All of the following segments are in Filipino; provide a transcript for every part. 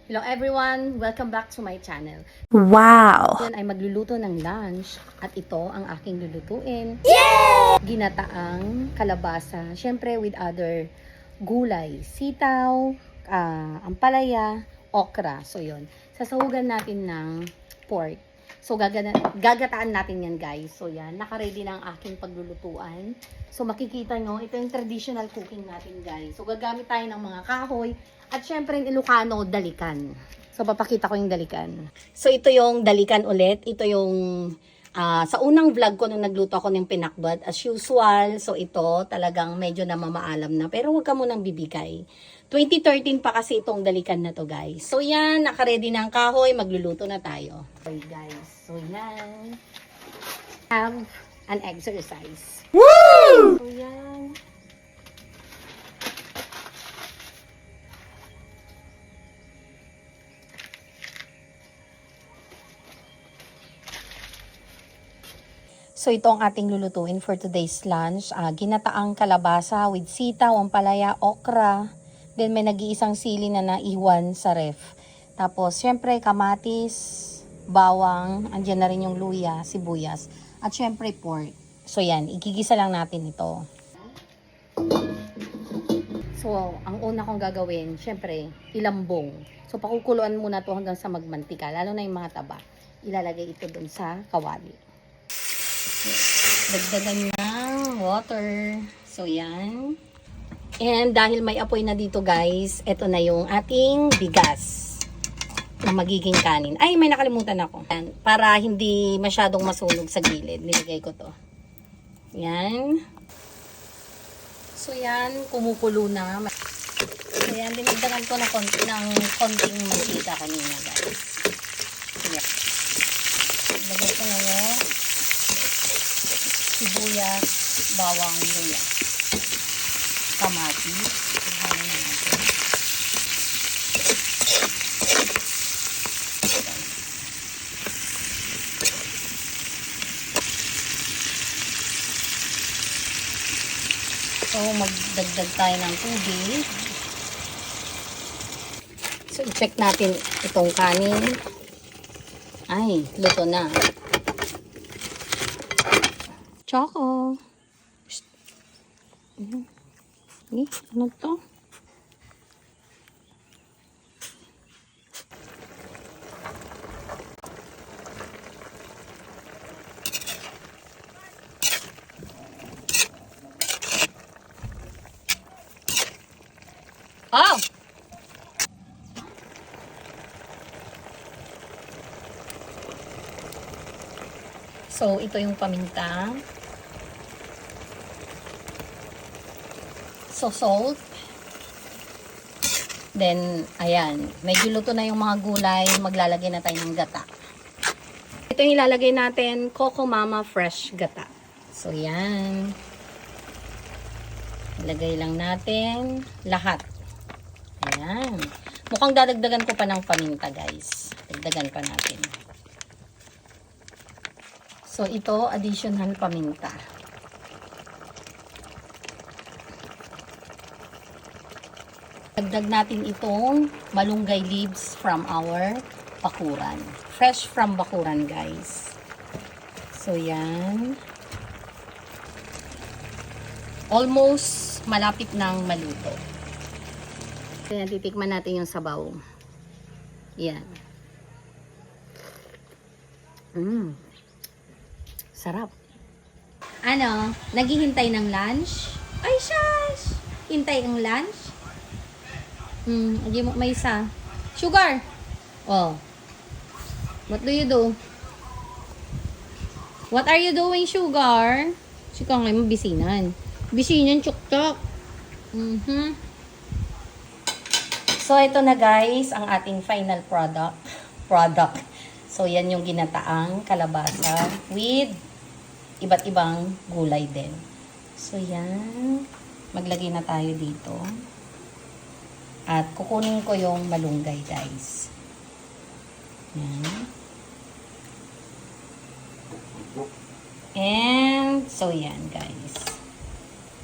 Hello everyone! Welcome back to my channel. Wow! Ngayon ay magluluto ng lunch at ito ang aking lulutuin. Yay! Ginataang kalabasa, syempre with other gulay, sitaw, ampalaya, okra. So yun, sasahugan natin ng pork. So gagataan natin yan guys. So yan, naka-ready na ang aking paglulutuan. So makikita nyo, ito yung traditional cooking natin guys. So gagamit tayo ng mga kahoy. At syempre yung Ilocano, dalikan. So, papakita ko yung dalikan. So, ito yung dalikan ulit. Ito yung, sa unang vlog ko nung nagluto ako ng pinakbad, as usual. So, ito talagang medyo namamaalam na. Pero huwag ka munang bibigay. 2013 pa kasi itong dalikan na to, guys. So, yan. Naka-ready na ang kahoy. Magluluto na tayo. Okay, guys. So, yan. Have an exercise. Woo! So, yan. So, ito ang ating lulutuin for today's lunch. Ginataang kalabasa with sitaw, ampalaya, okra. Then, may nag-iisang sili na naiwan sa ref. Tapos, syempre, kamatis, bawang, andyan na rin yung luya, sibuyas. At syempre, pork. So, yan. Igigisa lang natin ito. So, ang una kong gagawin, syempre, ilambong. So, pakukuluan muna to hanggang sa magmantika. Lalo na yung mga taba. Ilalagay ito dun sa kawali. Dagdagan ng water. So, yan. And dahil may apoy na dito, guys, ito na yung ating bigas na magiging kanin. Ay, may nakalimutan ako. Yan. Para hindi masyadong masunog sa gilid, nilagay ko to. Yan. So, yan. Kumukulo na. So, yan. Dinagdagan ko ng konting mantika kanina, guys. Yan. Lagay ko na yung sibuyas, bawang, luya, kamatis. Ihanin natin. So, magdagdag tayo ng tubig. So, i-check natin itong kanin. Ay, luto na. Choco. Ano to? Oh! So, ito yung paminta. So, salt. Then, ayan. Medyo luto na yung mga gulay. Maglalagay na tayo ng gata. Ito yung ilalagay natin, Coco Mama Fresh Gata. So, yan. Ilagay lang natin lahat. Ayan. Mukhang dadagdagan ko pa ng paminta, guys. Dagdagan pa natin. So, ito, additional paminta. Dagdag natin itong malunggay leaves from our bakuran. Fresh from bakuran, guys. So, yan. Almost malapit nang maluto. Kaya titikman natin yung sabaw. Yan. Sarap. Ano? Naghihintay ng lunch? Ay, shush! Hintay ang lunch? Hindi mo may isa. Sugar. Oh. What do you do? What are you doing, Sugar? Sika ngayon mabisinan. Bisinan, chuk-chuk. So, ito na guys, ang ating final product. So, yan yung ginataang kalabasa with iba't ibang gulay din. So, yan. Maglagay na tayo dito. At kukunin ko yung malunggay, guys. Yan. And, so yan, guys.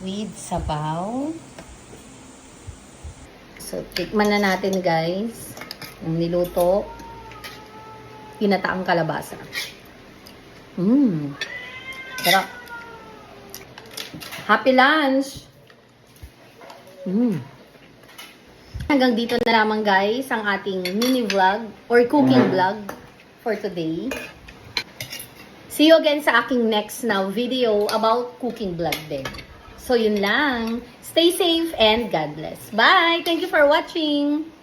With sabaw. So, tikman na natin, guys. Ang niluto, ginataang kalabasa. Sarap. Happy lunch! Hanggang dito na lamang guys ang ating mini vlog or cooking vlog for today. See you again sa aking next now video about cooking vlog din. So yun lang. Stay safe and God bless. Bye! Thank you for watching!